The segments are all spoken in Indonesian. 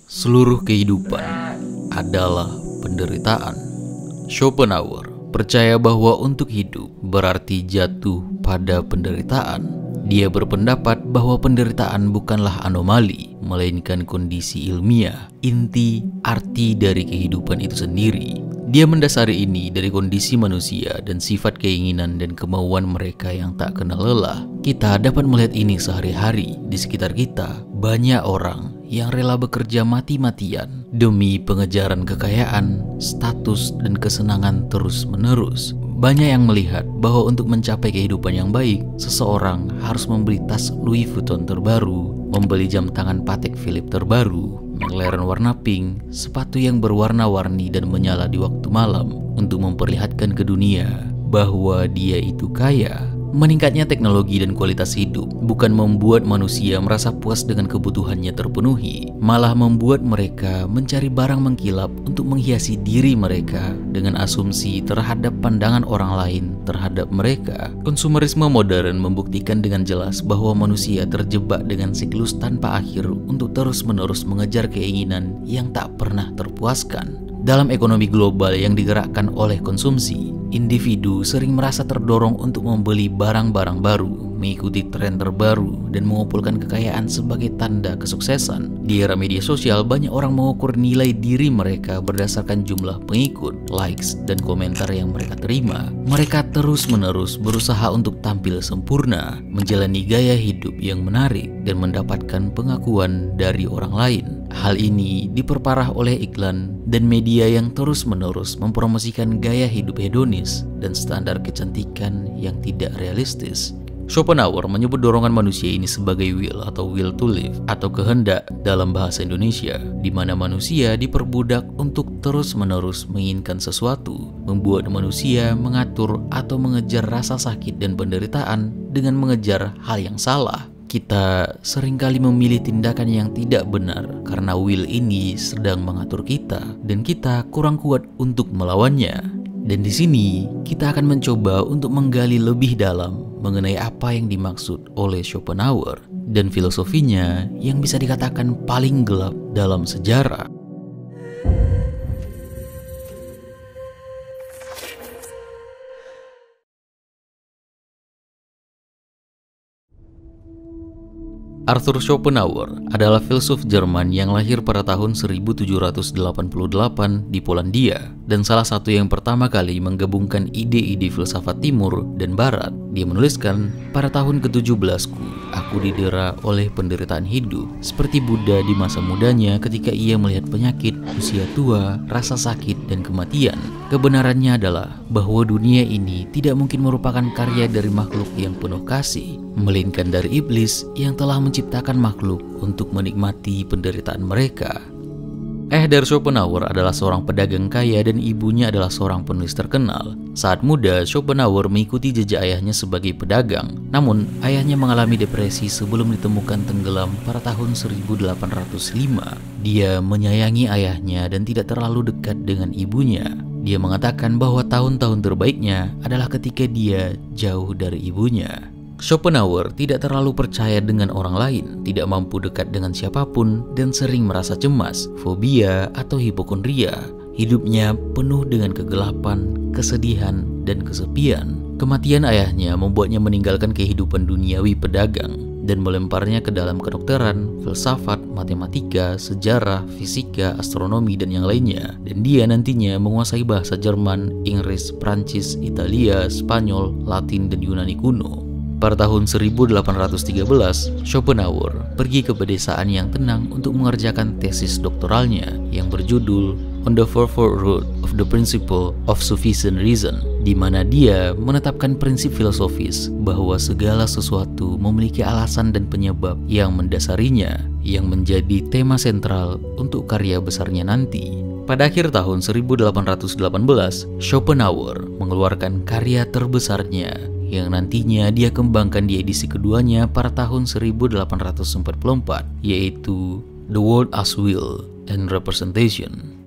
Seluruh kehidupan adalah penderitaan. Schopenhauer percaya bahwa untuk hidup berarti jatuh pada penderitaan. Dia berpendapat bahwa penderitaan bukanlah anomali, melainkan kondisi ilmiah, inti arti dari kehidupan itu sendiri. Dia mendasari ini dari kondisi manusia dan sifat keinginan dan kemauan mereka yang tak kenal lelah. Kita dapat melihat ini sehari-hari di sekitar kita. Banyak orang yang rela bekerja mati-matian demi pengejaran kekayaan, status, dan kesenangan terus-menerus. Banyak yang melihat bahwa untuk mencapai kehidupan yang baik, seseorang harus membeli tas Louis Vuitton terbaru, membeli jam tangan Patek Philippe terbaru, McLaren warna pink, sepatu yang berwarna-warni dan menyala di waktu malam untuk memperlihatkan ke dunia bahwa dia itu kaya. Meningkatnya teknologi dan kualitas hidup bukan membuat manusia merasa puas dengan kebutuhannya terpenuhi, malah membuat mereka mencari barang mengkilap untuk menghiasi diri mereka dengan asumsi terhadap pandangan orang lain terhadap mereka. Konsumerisme modern membuktikan dengan jelas bahwa manusia terjebak dengan siklus tanpa akhir untuk terus-menerus mengejar keinginan yang tak pernah terpuaskan. Dalam ekonomi global yang digerakkan oleh konsumsi, individu sering merasa terdorong untuk membeli barang-barang baru, mengikuti tren terbaru, dan mengumpulkan kekayaan sebagai tanda kesuksesan. Di era media sosial, banyak orang mengukur nilai diri mereka berdasarkan jumlah pengikut, likes, dan komentar yang mereka terima. Mereka terus-menerus berusaha untuk tampil sempurna, menjalani gaya hidup yang menarik, dan mendapatkan pengakuan dari orang lain. Hal ini diperparah oleh iklan dan media yang terus-menerus mempromosikan gaya hidup hedonis dan standar kecantikan yang tidak realistis. Schopenhauer menyebut dorongan manusia ini sebagai will atau will to live atau kehendak dalam bahasa Indonesia, di mana manusia diperbudak untuk terus-menerus menginginkan sesuatu, membuat manusia mengatur atau mengejar rasa sakit dan penderitaan dengan mengejar hal yang salah. Kita seringkali memilih tindakan yang tidak benar karena will ini sedang mengatur kita dan kita kurang kuat untuk melawannya. Dan di sini kita akan mencoba untuk menggali lebih dalam mengenai apa yang dimaksud oleh Schopenhauer dan filosofinya yang bisa dikatakan paling gelap dalam sejarah. Arthur Schopenhauer adalah filsuf Jerman yang lahir pada tahun 1788 di Polandia dan salah satu yang pertama kali menggabungkan ide-ide filsafat timur dan barat. Dia menuliskan, "Pada tahun ke-17ku, aku didera oleh penderitaan hidup seperti Buddha di masa mudanya ketika ia melihat penyakit, usia tua, rasa sakit, dan kematian. Kebenarannya adalah bahwa dunia ini tidak mungkin merupakan karya dari makhluk yang penuh kasih, melainkan dari iblis yang telah menciptakan makhluk untuk menikmati penderitaan mereka." Ayah Schopenhauer adalah seorang pedagang kaya dan ibunya adalah seorang penulis terkenal. Saat muda, Schopenhauer mengikuti jejak ayahnya sebagai pedagang. Namun, ayahnya mengalami depresi sebelum ditemukan tenggelam pada tahun 1805. Dia menyayangi ayahnya dan tidak terlalu dekat dengan ibunya. Dia mengatakan bahwa tahun-tahun terbaiknya adalah ketika dia jauh dari ibunya. Schopenhauer tidak terlalu percaya dengan orang lain, tidak mampu dekat dengan siapapun, dan sering merasa cemas, fobia, atau hipokondria. Hidupnya penuh dengan kegelapan, kesedihan, dan kesepian. Kematian ayahnya membuatnya meninggalkan kehidupan duniawi pedagang dan melemparnya ke dalam kedokteran, filsafat, matematika, sejarah, fisika, astronomi, dan yang lainnya. Dan dia nantinya menguasai bahasa Jerman, Inggris, Prancis, Italia, Spanyol, Latin, dan Yunani kuno. Pada tahun 1813, Schopenhauer pergi ke pedesaan yang tenang untuk mengerjakan tesis doktoralnya yang berjudul On the Fourfold Root of the Principle of Sufficient Reason, di mana dia menetapkan prinsip filosofis bahwa segala sesuatu memiliki alasan dan penyebab yang mendasarinya, yang menjadi tema sentral untuk karya besarnya nanti. Pada akhir tahun 1818, Schopenhauer mengeluarkan karya terbesarnya yang nantinya dia kembangkan di edisi keduanya pada tahun 1844, yaitu The World as Will and Representation.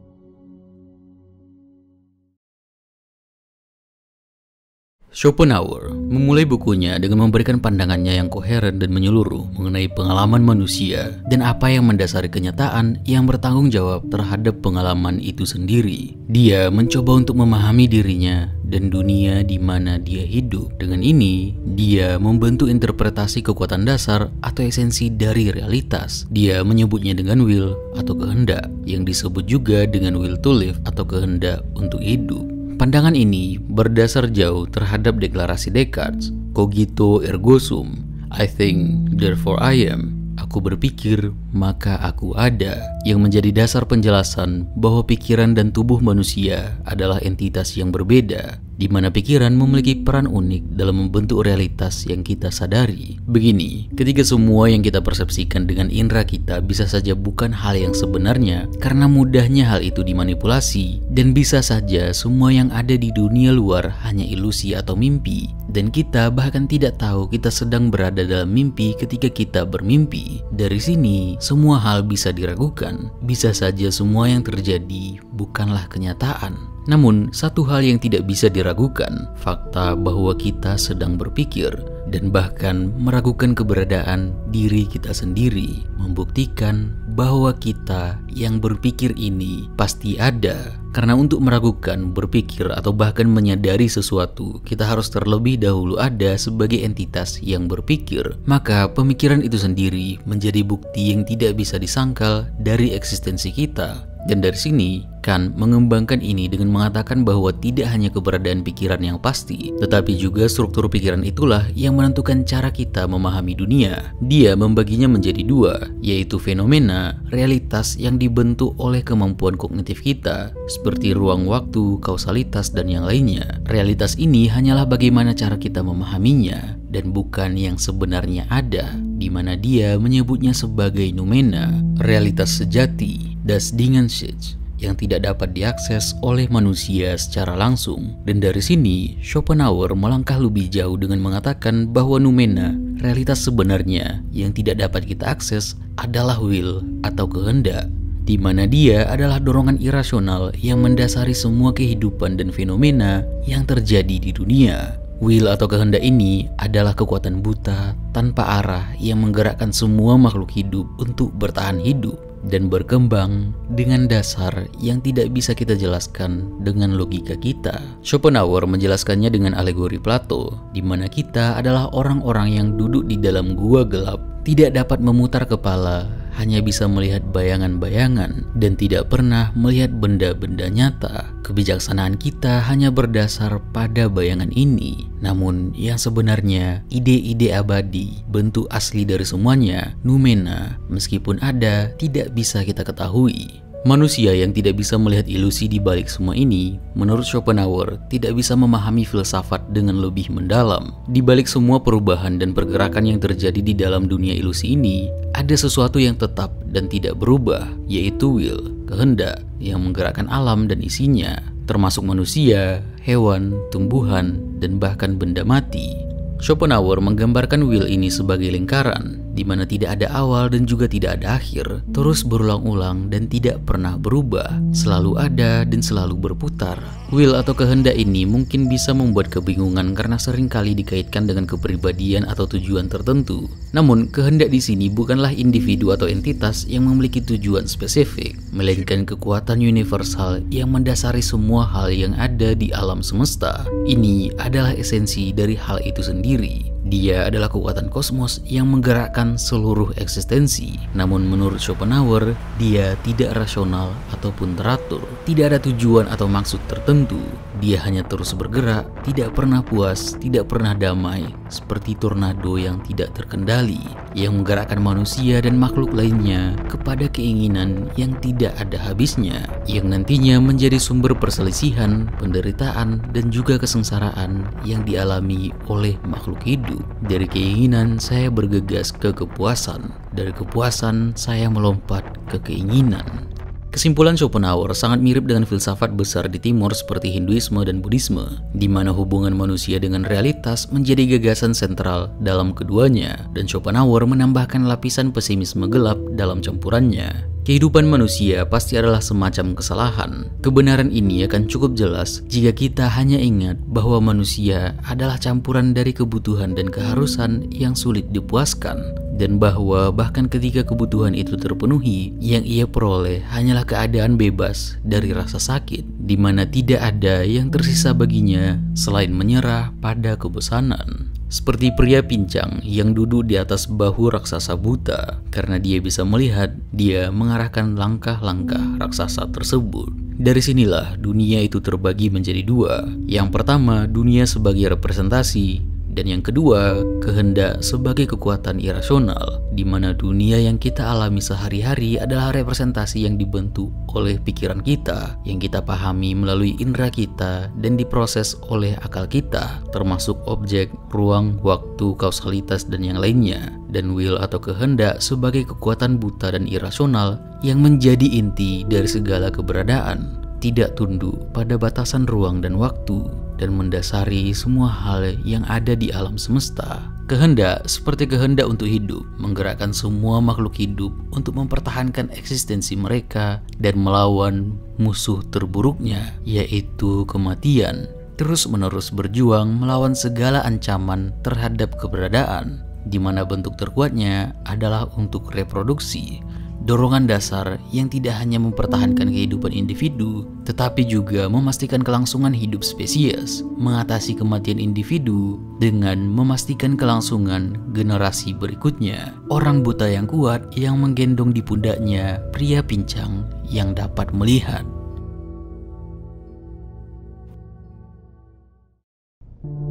Schopenhauer memulai bukunya dengan memberikan pandangannya yang koheren dan menyeluruh mengenai pengalaman manusia dan apa yang mendasari kenyataan yang bertanggung jawab terhadap pengalaman itu sendiri. Dia mencoba untuk memahami dirinya dan dunia di mana dia hidup. Dengan ini, dia membentuk interpretasi kekuatan dasar atau esensi dari realitas. Dia menyebutnya dengan will atau kehendak, yang disebut juga dengan will to live atau kehendak untuk hidup. Pandangan ini berdasar jauh terhadap deklarasi Descartes, cogito ergo sum, I think therefore I am. Aku berpikir, maka aku ada, yang menjadi dasar penjelasan bahwa pikiran dan tubuh manusia adalah entitas yang berbeda, di mana pikiran memiliki peran unik dalam membentuk realitas yang kita sadari. Begini, ketika semua yang kita persepsikan dengan indera kita bisa saja bukan hal yang sebenarnya, karena mudahnya hal itu dimanipulasi, dan bisa saja semua yang ada di dunia luar hanya ilusi atau mimpi, dan kita bahkan tidak tahu kita sedang berada dalam mimpi ketika kita bermimpi. Dari sini, semua hal bisa diragukan. Bisa saja semua yang terjadi bukanlah kenyataan. Namun, satu hal yang tidak bisa diragukan, fakta bahwa kita sedang berpikir dan bahkan meragukan keberadaan diri kita sendiri, membuktikan bahwa kita yang berpikir ini pasti ada. Karena untuk meragukan, berpikir, atau bahkan menyadari sesuatu, kita harus terlebih dahulu ada sebagai entitas yang berpikir. Maka pemikiran itu sendiri menjadi bukti yang tidak bisa disangkal dari eksistensi kita. Dan dari sini, Kant mengembangkan ini dengan mengatakan bahwa tidak hanya keberadaan pikiran yang pasti, tetapi juga struktur pikiran itulah yang menentukan cara kita memahami dunia. Dia membaginya menjadi dua, yaitu fenomena, realitas yang dibentuk oleh kemampuan kognitif kita, seperti ruang waktu, kausalitas, dan yang lainnya. Realitas ini hanyalah bagaimana cara kita memahaminya, dan bukan yang sebenarnya ada, di mana dia menyebutnya sebagai noumena, realitas sejati, das Dingensicht, yang tidak dapat diakses oleh manusia secara langsung. Dan dari sini, Schopenhauer melangkah lebih jauh dengan mengatakan bahwa noumena, realitas sebenarnya yang tidak dapat kita akses, adalah will atau kehendak, di mana dia adalah dorongan irasional yang mendasari semua kehidupan dan fenomena yang terjadi di dunia. Will atau kehendak ini adalah kekuatan buta tanpa arah yang menggerakkan semua makhluk hidup untuk bertahan hidup dan berkembang dengan dasar yang tidak bisa kita jelaskan dengan logika kita. Schopenhauer menjelaskannya dengan alegori Plato, di mana kita adalah orang-orang yang duduk di dalam gua gelap, tidak dapat memutar kepala, hanya bisa melihat bayangan-bayangan dan tidak pernah melihat benda-benda nyata. Kebijaksanaan kita hanya berdasar pada bayangan ini. Namun yang sebenarnya ide-ide abadi, bentuk asli dari semuanya, noumena, meskipun ada, tidak bisa kita ketahui. Manusia yang tidak bisa melihat ilusi di balik semua ini, menurut Schopenhauer, tidak bisa memahami filsafat dengan lebih mendalam. Di balik semua perubahan dan pergerakan yang terjadi di dalam dunia ilusi ini, ada sesuatu yang tetap dan tidak berubah, yaitu will, kehendak, yang menggerakkan alam dan isinya, termasuk manusia, hewan, tumbuhan, dan bahkan benda mati. Schopenhauer menggambarkan will ini sebagai lingkaran, di mana tidak ada awal dan juga tidak ada akhir, terus berulang-ulang dan tidak pernah berubah, selalu ada dan selalu berputar. Will atau kehendak ini mungkin bisa membuat kebingungan karena seringkali dikaitkan dengan kepribadian atau tujuan tertentu. Namun, kehendak di sini bukanlah individu atau entitas yang memiliki tujuan spesifik, melainkan kekuatan universal yang mendasari semua hal yang ada di alam semesta. Ini adalah esensi dari hal itu sendiri. Dia adalah kekuatan kosmos yang menggerakkan seluruh eksistensi. Namun menurut Schopenhauer, dia tidak rasional ataupun teratur. Tidak ada tujuan atau maksud tertentu. Dia hanya terus bergerak, tidak pernah puas, tidak pernah damai, seperti tornado yang tidak terkendali, yang menggerakkan manusia dan makhluk lainnya kepada keinginan yang tidak ada habisnya, yang nantinya menjadi sumber perselisihan, penderitaan, dan juga kesengsaraan yang dialami oleh makhluk hidup. Dari keinginan saya bergegas ke kepuasan, dari kepuasan saya melompat ke keinginan. Kesimpulan Schopenhauer sangat mirip dengan filsafat besar di timur seperti Hinduisme dan Buddhisme, di mana hubungan manusia dengan realitas menjadi gagasan sentral dalam keduanya, dan Schopenhauer menambahkan lapisan pesimisme gelap dalam campurannya. Kehidupan manusia pasti adalah semacam kesalahan. Kebenaran ini akan cukup jelas jika kita hanya ingat bahwa manusia adalah campuran dari kebutuhan dan keharusan yang sulit dipuaskan, dan bahwa bahkan ketika kebutuhan itu terpenuhi, yang ia peroleh hanyalah keadaan bebas dari rasa sakit, di mana tidak ada yang tersisa baginya selain menyerah pada kebosanan. Seperti pria pincang yang duduk di atas bahu raksasa buta. Karena dia bisa melihat, dia mengarahkan langkah-langkah raksasa tersebut. Dari sinilah dunia itu terbagi menjadi dua. Yang pertama, dunia sebagai representasi, dan yang kedua, kehendak sebagai kekuatan irasional, di mana dunia yang kita alami sehari-hari adalah representasi yang dibentuk oleh pikiran kita, yang kita pahami melalui indera kita dan diproses oleh akal kita, termasuk objek, ruang, waktu, kausalitas, dan yang lainnya. Dan will atau kehendak sebagai kekuatan buta dan irasional yang menjadi inti dari segala keberadaan, tidak tunduk pada batasan ruang dan waktu, dan mendasari semua hal yang ada di alam semesta. Kehendak seperti kehendak untuk hidup menggerakkan semua makhluk hidup untuk mempertahankan eksistensi mereka dan melawan musuh terburuknya, yaitu kematian. Terus-menerus berjuang melawan segala ancaman terhadap keberadaan, di mana bentuk terkuatnya adalah untuk reproduksi. Dorongan dasar yang tidak hanya mempertahankan kehidupan individu, tetapi juga memastikan kelangsungan hidup spesies, mengatasi kematian individu dengan memastikan kelangsungan generasi berikutnya. Orang buta yang kuat yang menggendong di pundaknya pria pincang yang dapat melihat.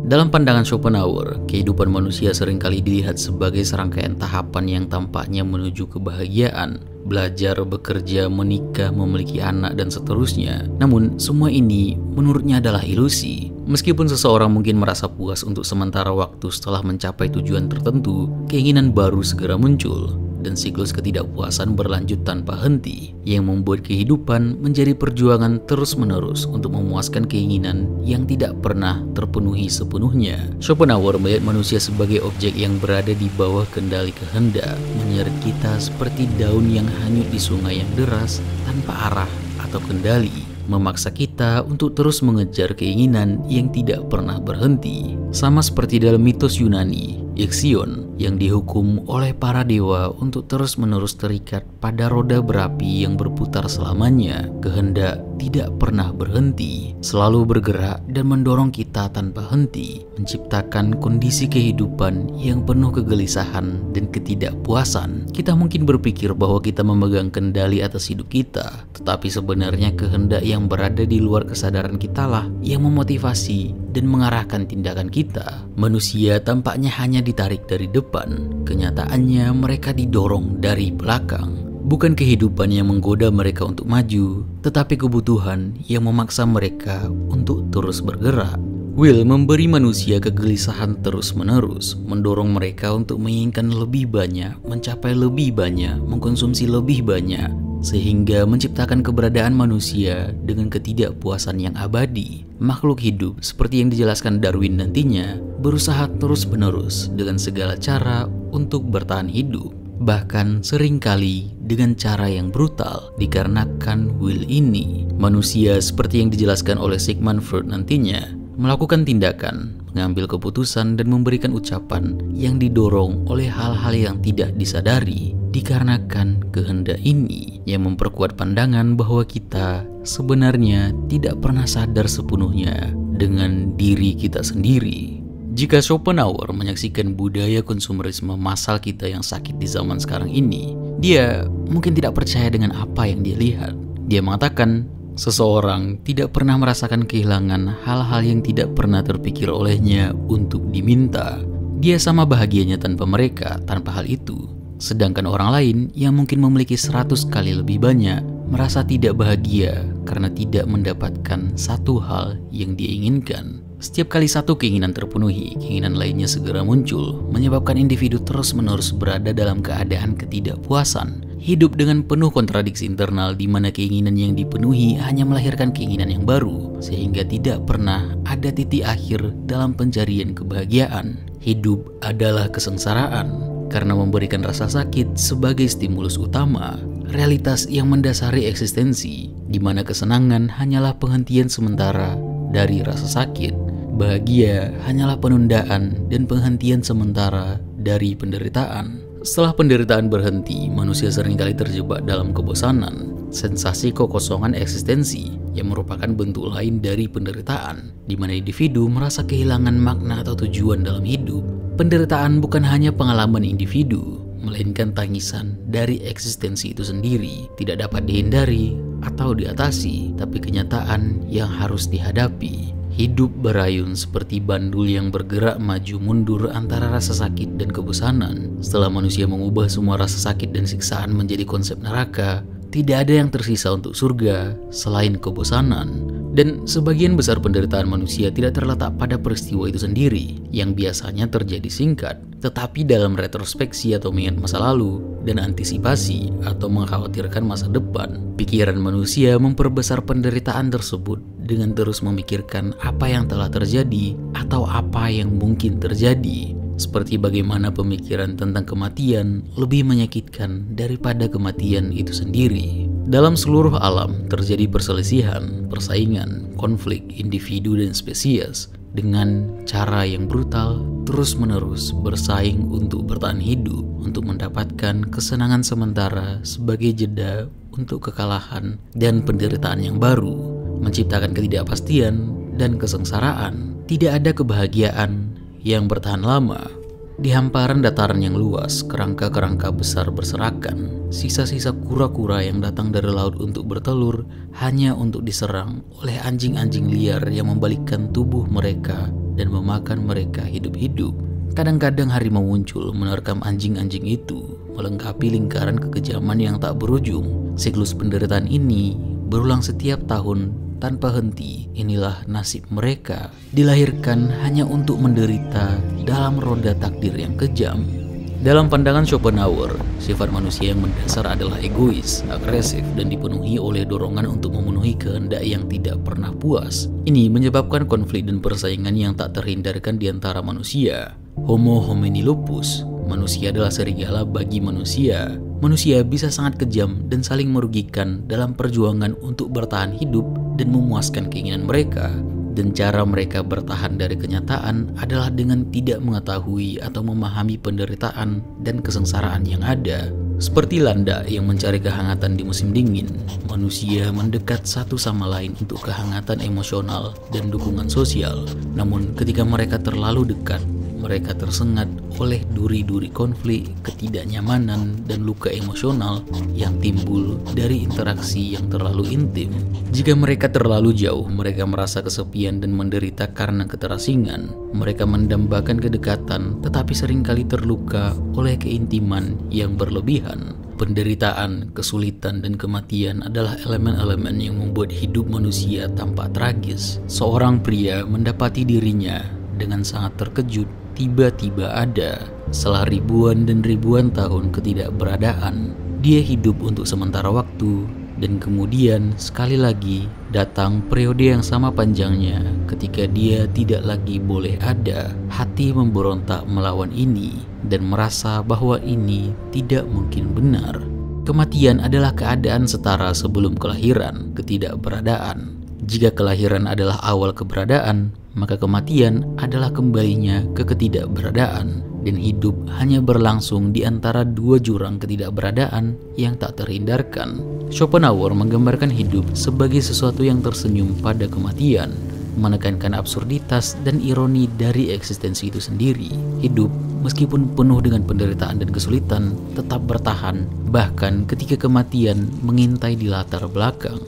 Dalam pandangan Schopenhauer, kehidupan manusia seringkali dilihat sebagai serangkaian tahapan yang tampaknya menuju kebahagiaan, belajar, bekerja, menikah, memiliki anak, dan seterusnya. Namun, semua ini menurutnya adalah ilusi. Meskipun seseorang mungkin merasa puas untuk sementara waktu setelah mencapai tujuan tertentu, keinginan baru segera muncul, dan siklus ketidakpuasan berlanjut tanpa henti, yang membuat kehidupan menjadi perjuangan terus-menerus untuk memuaskan keinginan yang tidak pernah terpenuhi sepenuhnya. Schopenhauer melihat manusia sebagai objek yang berada di bawah kendali kehendak, menyeret kita seperti daun yang hanyut di sungai yang deras tanpa arah atau kendali, memaksa kita untuk terus mengejar keinginan yang tidak pernah berhenti. Sama seperti dalam mitos Yunani, Ixion yang dihukum oleh para dewa untuk terus-menerus terikat pada roda berapi yang berputar selamanya. Kehendak tidak pernah berhenti, selalu bergerak dan mendorong kita tanpa henti, menciptakan kondisi kehidupan yang penuh kegelisahan dan ketidakpuasan. Kita mungkin berpikir bahwa kita memegang kendali atas hidup kita, tetapi sebenarnya kehendak yang berada di luar kesadaran kitalah yang memotivasi dan mengarahkan tindakan kita. Manusia tampaknya hanya ditarik dari depan, kenyataannya mereka didorong dari belakang. Bukan kehidupan yang menggoda mereka untuk maju, tetapi kebutuhan yang memaksa mereka untuk terus bergerak. Will memberi manusia kegelisahan terus-menerus, mendorong mereka untuk menginginkan lebih banyak, mencapai lebih banyak, mengkonsumsi lebih banyak, sehingga menciptakan keberadaan manusia dengan ketidakpuasan yang abadi. Makhluk hidup seperti yang dijelaskan Darwin nantinya berusaha terus-menerus dengan segala cara untuk bertahan hidup, bahkan seringkali dengan cara yang brutal. Dikarenakan will ini, manusia seperti yang dijelaskan oleh Sigmund Freud nantinya melakukan tindakan, mengambil keputusan, dan memberikan ucapan yang didorong oleh hal-hal yang tidak disadari. Dikarenakan kehendak ini yang memperkuat pandangan bahwa kita sebenarnya tidak pernah sadar sepenuhnya dengan diri kita sendiri. Jika Schopenhauer menyaksikan budaya konsumerisme massal kita yang sakit di zaman sekarang ini, dia mungkin tidak percaya dengan apa yang dia lihat. Dia mengatakan, seseorang tidak pernah merasakan kehilangan hal-hal yang tidak pernah terpikir olehnya untuk diminta. Dia sama bahagianya tanpa mereka, tanpa hal itu. Sedangkan orang lain yang mungkin memiliki 100 kali lebih banyak merasa tidak bahagia karena tidak mendapatkan satu hal yang dia inginkan. Setiap kali satu keinginan terpenuhi, keinginan lainnya segera muncul, menyebabkan individu terus-menerus berada dalam keadaan ketidakpuasan. Hidup dengan penuh kontradiksi internal di mana keinginan yang dipenuhi hanya melahirkan keinginan yang baru, sehingga tidak pernah ada titik akhir dalam pencarian kebahagiaan. Hidup adalah kesengsaraan. karena memberikan rasa sakit sebagai stimulus utama, realitas yang mendasari eksistensi, di mana kesenangan hanyalah penghentian sementara dari rasa sakit, bahagia hanyalah penundaan dan penghentian sementara dari penderitaan. Setelah penderitaan berhenti, manusia seringkali terjebak dalam kebosanan, sensasi kekosongan eksistensi yang merupakan bentuk lain dari penderitaan, di mana individu merasa kehilangan makna atau tujuan dalam hidup. Penderitaan bukan hanya pengalaman individu, melainkan tangisan dari eksistensi itu sendiri, tidak dapat dihindari atau diatasi, tapi kenyataan yang harus dihadapi. Hidup berayun seperti bandul yang bergerak maju mundur antara rasa sakit dan kebosanan. Setelah manusia mengubah semua rasa sakit dan siksaan menjadi konsep neraka, tidak ada yang tersisa untuk surga selain kebosanan. Dan sebagian besar penderitaan manusia tidak terletak pada peristiwa itu sendiri, yang biasanya terjadi singkat, tetapi dalam retrospeksi atau mengingat masa lalu dan antisipasi atau mengkhawatirkan masa depan. Pikiran manusia memperbesar penderitaan tersebut dengan terus memikirkan apa yang telah terjadi atau apa yang mungkin terjadi. Seperti bagaimana pemikiran tentang kematian lebih menyakitkan daripada kematian itu sendiri. Dalam seluruh alam terjadi perselisihan, persaingan, konflik individu dan spesies dengan cara yang brutal, terus-menerus bersaing untuk bertahan hidup, untuk mendapatkan kesenangan sementara sebagai jeda untuk kekalahan dan penderitaan yang baru, menciptakan ketidakpastian dan kesengsaraan. Tidak ada kebahagiaan yang bertahan lama. Di hamparan dataran yang luas, kerangka-kerangka besar berserakan. Sisa-sisa kura-kura yang datang dari laut untuk bertelur hanya untuk diserang oleh anjing-anjing liar yang membalikkan tubuh mereka dan memakan mereka hidup-hidup. Kadang-kadang harimau muncul menerkam anjing-anjing itu, melengkapi lingkaran kekejaman yang tak berujung. Siklus penderitaan ini berulang setiap tahun tanpa henti. Inilah nasib mereka, dilahirkan hanya untuk menderita dalam roda takdir yang kejam. Dalam pandangan Schopenhauer, sifat manusia yang mendasar adalah egois, agresif, dan dipenuhi oleh dorongan untuk memenuhi kehendak yang tidak pernah puas. Ini menyebabkan konflik dan persaingan yang tak terhindarkan di antara manusia. Homo homini lupus, manusia adalah serigala bagi manusia. Manusia bisa sangat kejam dan saling merugikan dalam perjuangan untuk bertahan hidup dan memuaskan keinginan mereka. Dan cara mereka bertahan dari kenyataan adalah dengan tidak mengetahui atau memahami penderitaan dan kesengsaraan yang ada. Seperti landak yang mencari kehangatan di musim dingin, manusia mendekat satu sama lain untuk kehangatan emosional dan dukungan sosial. Namun ketika mereka terlalu dekat, mereka tersengat oleh duri-duri konflik, ketidaknyamanan, dan luka emosional yang timbul dari interaksi yang terlalu intim. Jika mereka terlalu jauh, mereka merasa kesepian dan menderita karena keterasingan. Mereka mendambakan kedekatan, tetapi seringkali terluka oleh keintiman yang berlebihan. Penderitaan, kesulitan, dan kematian adalah elemen-elemen yang membuat hidup manusia tampak tragis. Seorang pria mendapati dirinya dengan sangat terkejut tiba-tiba ada. Setelah ribuan dan ribuan tahun ketidakberadaan, dia hidup untuk sementara waktu, dan kemudian sekali lagi datang periode yang sama panjangnya ketika dia tidak lagi boleh ada. Hati memberontak melawan ini dan merasa bahwa ini tidak mungkin benar. Kematian adalah keadaan setara sebelum kelahiran, ketidakberadaan. Jika kelahiran adalah awal keberadaan, maka kematian adalah kembalinya ke ketidakberadaan, dan hidup hanya berlangsung di antara dua jurang ketidakberadaan yang tak terhindarkan. Schopenhauer menggambarkan hidup sebagai sesuatu yang tersenyum pada kematian, menekankan absurditas dan ironi dari eksistensi itu sendiri. Hidup, meskipun penuh dengan penderitaan dan kesulitan, tetap bertahan, bahkan ketika kematian mengintai di latar belakang.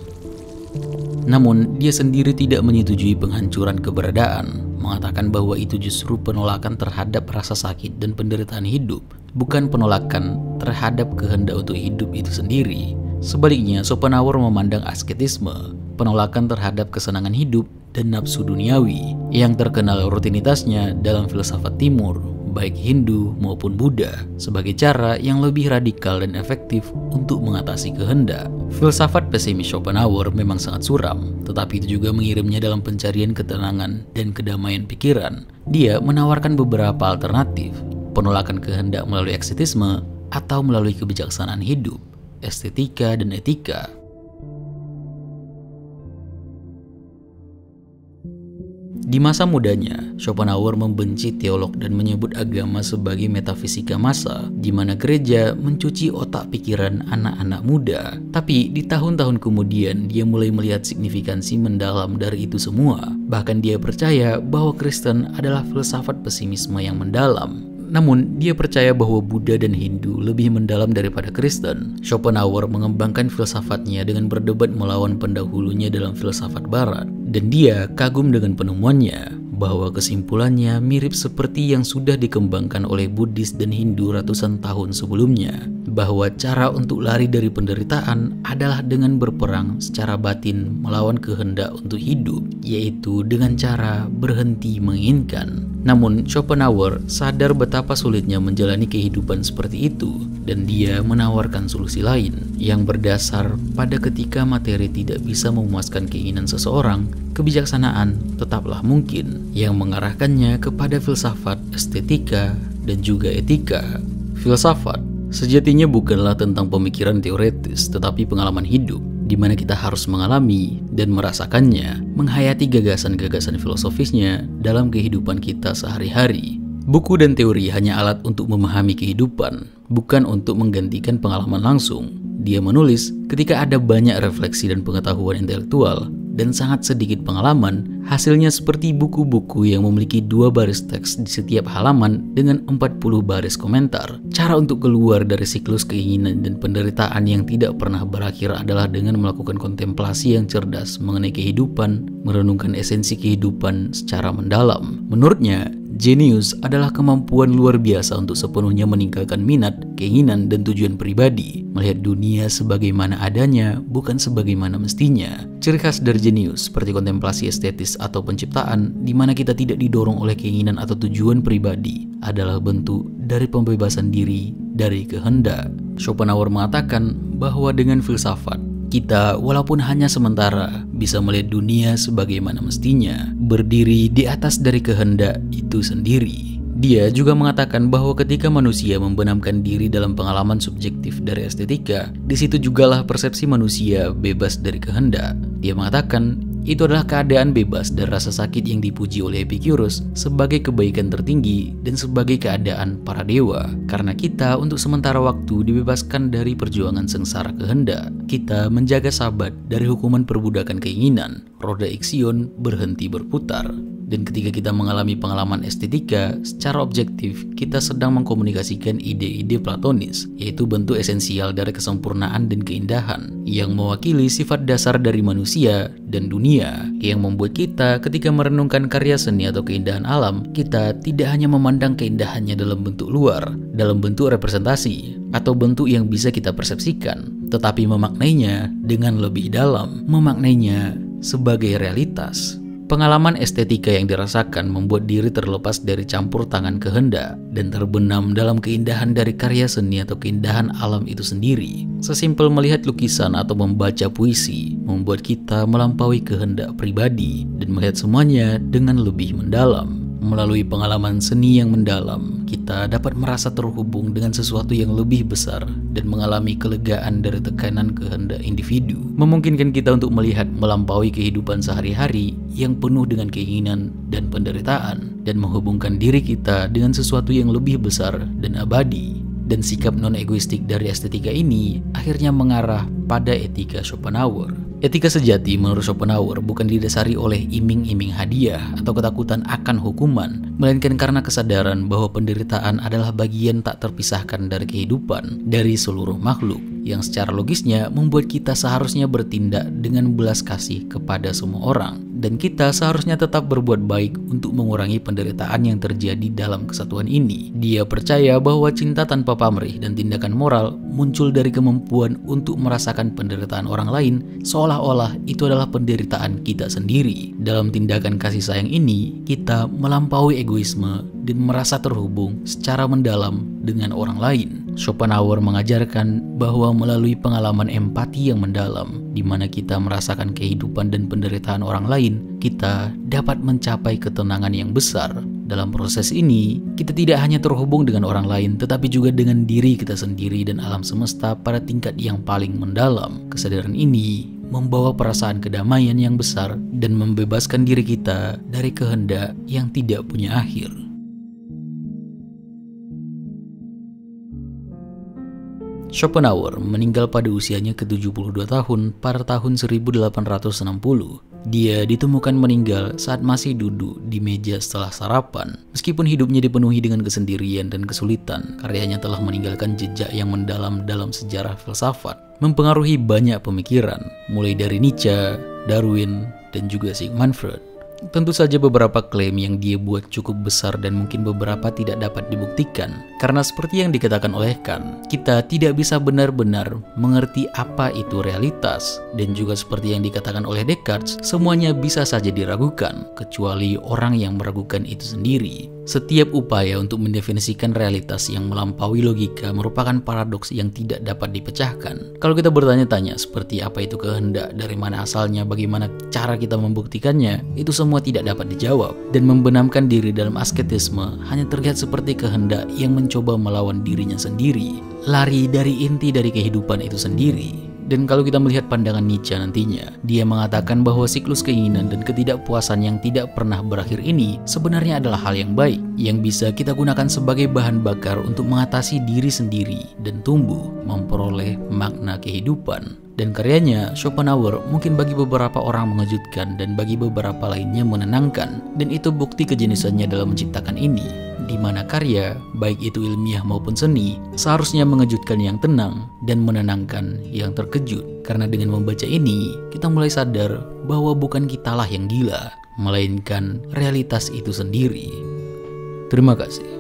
Namun, dia sendiri tidak menyetujui penghancuran keberadaan, mengatakan bahwa itu justru penolakan terhadap rasa sakit dan penderitaan hidup, bukan penolakan terhadap kehendak untuk hidup itu sendiri. Sebaliknya, Schopenhauer memandang asketisme, penolakan terhadap kesenangan hidup dan nafsu duniawi, yang terkenal rutinitasnya dalam filsafat timur, baik Hindu maupun Buddha, sebagai cara yang lebih radikal dan efektif untuk mengatasi kehendak. Filsafat pesimis Schopenhauer memang sangat suram, tetapi itu juga mengirimnya dalam pencarian ketenangan dan kedamaian pikiran. Dia menawarkan beberapa alternatif. penolakan kehendak melalui ekstetisme, atau melalui kebijaksanaan hidup, estetika, dan etika. Di masa mudanya, Schopenhauer membenci teolog dan menyebut agama sebagai metafisika massa, di mana gereja mencuci otak pikiran anak-anak muda. Tapi di tahun-tahun kemudian, dia mulai melihat signifikansi mendalam dari itu semua. Bahkan dia percaya bahwa Kristen adalah filsafat pesimisme yang mendalam. Namun, dia percaya bahwa Buddha dan Hindu lebih mendalam daripada Kristen. Schopenhauer mengembangkan filsafatnya dengan berdebat melawan pendahulunya dalam filsafat Barat. Dan dia kagum dengan penemuannya, bahwa kesimpulannya mirip seperti yang sudah dikembangkan oleh Buddhis dan Hindu ratusan tahun sebelumnya, bahwa cara untuk lari dari penderitaan adalah dengan berperang secara batin melawan kehendak untuk hidup, yaitu dengan cara berhenti menginginkan. Namun, Schopenhauer sadar betapa sulitnya menjalani kehidupan seperti itu, dan dia menawarkan solusi lain yang berdasar pada ketika materi tidak bisa memuaskan keinginan seseorang, kebijaksanaan tetaplah mungkin, yang mengarahkannya kepada filsafat, estetika, dan juga etika. Filsafat sejatinya bukanlah tentang pemikiran teoretis, tetapi pengalaman hidup, di mana kita harus mengalami dan merasakannya, menghayati gagasan-gagasan filosofisnya dalam kehidupan kita sehari-hari. Buku dan teori hanya alat untuk memahami kehidupan, bukan untuk menggantikan pengalaman langsung. Dia menulis ketika ada banyak refleksi dan pengetahuan intelektual, dan sangat sedikit pengalaman, hasilnya seperti buku-buku yang memiliki 2 baris teks di setiap halaman dengan 40 baris komentar. Cara untuk keluar dari siklus keinginan dan penderitaan yang tidak pernah berakhir adalah dengan melakukan kontemplasi yang cerdas mengenai kehidupan, merenungkan esensi kehidupan secara mendalam. Menurutnya, Genius adalah kemampuan luar biasa untuk sepenuhnya meninggalkan minat, keinginan, dan tujuan pribadi, melihat dunia sebagaimana adanya, bukan sebagaimana mestinya. Ciri khas dari jenius seperti kontemplasi estetis atau penciptaan, di mana kita tidak didorong oleh keinginan atau tujuan pribadi, adalah bentuk dari pembebasan diri dari kehendak. Schopenhauer mengatakan bahwa dengan filsafat, kita walaupun hanya sementara bisa melihat dunia sebagaimana mestinya, berdiri di atas dari kehendak itu sendiri. Dia juga mengatakan bahwa ketika manusia membenamkan diri dalam pengalaman subjektif dari estetika, di situ jugalah persepsi manusia bebas dari kehendak. Dia mengatakan itu adalah keadaan bebas dari rasa sakit yang dipuji oleh Epicurus sebagai kebaikan tertinggi dan sebagai keadaan para dewa. Karena kita untuk sementara waktu dibebaskan dari perjuangan sengsara kehendak, kita menjaga sabat dari hukuman perbudakan keinginan, roda Ixion berhenti berputar. Dan ketika kita mengalami pengalaman estetika, secara objektif kita sedang mengkomunikasikan ide-ide platonis, yaitu bentuk esensial dari kesempurnaan dan keindahan, yang mewakili sifat dasar dari manusia dan dunia, yang membuat kita ketika merenungkan karya seni atau keindahan alam, kita tidak hanya memandang keindahannya dalam bentuk luar, dalam bentuk representasi, atau bentuk yang bisa kita persepsikan, tetapi memaknainya dengan lebih dalam, memaknainya sebagai realitas. Pengalaman estetika yang dirasakan membuat diri terlepas dari campur tangan kehendak dan terbenam dalam keindahan dari karya seni atau keindahan alam itu sendiri. Sesimpel melihat lukisan atau membaca puisi membuat kita melampaui kehendak pribadi dan melihat semuanya dengan lebih mendalam. Melalui pengalaman seni yang mendalam, kita dapat merasa terhubung dengan sesuatu yang lebih besar dan mengalami kelegaan dari tekanan kehendak individu, memungkinkan kita untuk melihat melampaui kehidupan sehari-hari yang penuh dengan keinginan dan penderitaan, dan menghubungkan diri kita dengan sesuatu yang lebih besar dan abadi. Dan sikap non-egoistik dari estetika ini akhirnya mengarah pada etika Schopenhauer. Etika sejati menurut Schopenhauer bukan didasari oleh iming-iming hadiah atau ketakutan akan hukuman, melainkan karena kesadaran bahwa penderitaan adalah bagian tak terpisahkan dari kehidupan, dari seluruh makhluk, yang secara logisnya membuat kita seharusnya bertindak dengan belas kasih kepada semua orang. Dan kita seharusnya tetap berbuat baik untuk mengurangi penderitaan yang terjadi dalam kesatuan ini. Dia percaya bahwa cinta tanpa pamrih dan tindakan moral muncul dari kemampuan untuk merasakan penderitaan orang lain seolah-olah itu adalah penderitaan kita sendiri. Dalam tindakan kasih sayang ini, kita melampaui egoisme dan merasa terhubung secara mendalam dengan orang lain. Schopenhauer mengajarkan bahwa melalui pengalaman empati yang mendalam, di mana kita merasakan kehidupan dan penderitaan orang lain, kita dapat mencapai ketenangan yang besar Dalam proses ini, kita tidak hanya terhubung dengan orang lain, tetapi juga dengan diri kita sendiri dan alam semesta pada tingkat yang paling mendalam. Kesadaran ini membawa perasaan kedamaian yang besar dan membebaskan diri kita dari kehendak yang tidak punya akhir. Schopenhauer meninggal pada usianya ke-72 tahun pada tahun 1860. Dia ditemukan meninggal saat masih duduk di meja setelah sarapan. Meskipun hidupnya dipenuhi dengan kesendirian dan kesulitan, karyanya telah meninggalkan jejak yang mendalam dalam sejarah filsafat, mempengaruhi banyak pemikiran, mulai dari Nietzsche, Darwin, dan juga Sigmund Freud. Tentu saja beberapa klaim yang dia buat cukup besar dan mungkin beberapa tidak dapat dibuktikan. Karena seperti yang dikatakan oleh Kant, kita tidak bisa benar-benar mengerti apa itu realitas. Dan juga seperti yang dikatakan oleh Descartes, semuanya bisa saja diragukan, kecuali orang yang meragukan itu sendiri. Setiap upaya untuk mendefinisikan realitas yang melampaui logika merupakan paradoks yang tidak dapat dipecahkan. Kalau kita bertanya-tanya seperti apa itu kehendak, dari mana asalnya, bagaimana cara kita membuktikannya, itu semua tidak dapat dijawab. Dan membenamkan diri dalam asketisme hanya terlihat seperti kehendak yang mencoba melawan dirinya sendiri, lari dari inti dari kehidupan itu sendiri. Dan kalau kita melihat pandangan Nietzsche nantinya, dia mengatakan bahwa siklus keinginan dan ketidakpuasan yang tidak pernah berakhir ini sebenarnya adalah hal yang baik, yang bisa kita gunakan sebagai bahan bakar untuk mengatasi diri sendiri dan tumbuh, memperoleh makna kehidupan. Dan karyanya, Schopenhauer, mungkin bagi beberapa orang mengejutkan dan bagi beberapa lainnya menenangkan. Dan itu bukti kejeniusannya dalam menciptakan ini, di mana karya, baik itu ilmiah maupun seni, seharusnya mengejutkan yang tenang dan menenangkan yang terkejut. Karena dengan membaca ini, kita mulai sadar bahwa bukan kitalah yang gila, melainkan realitas itu sendiri. Terima kasih.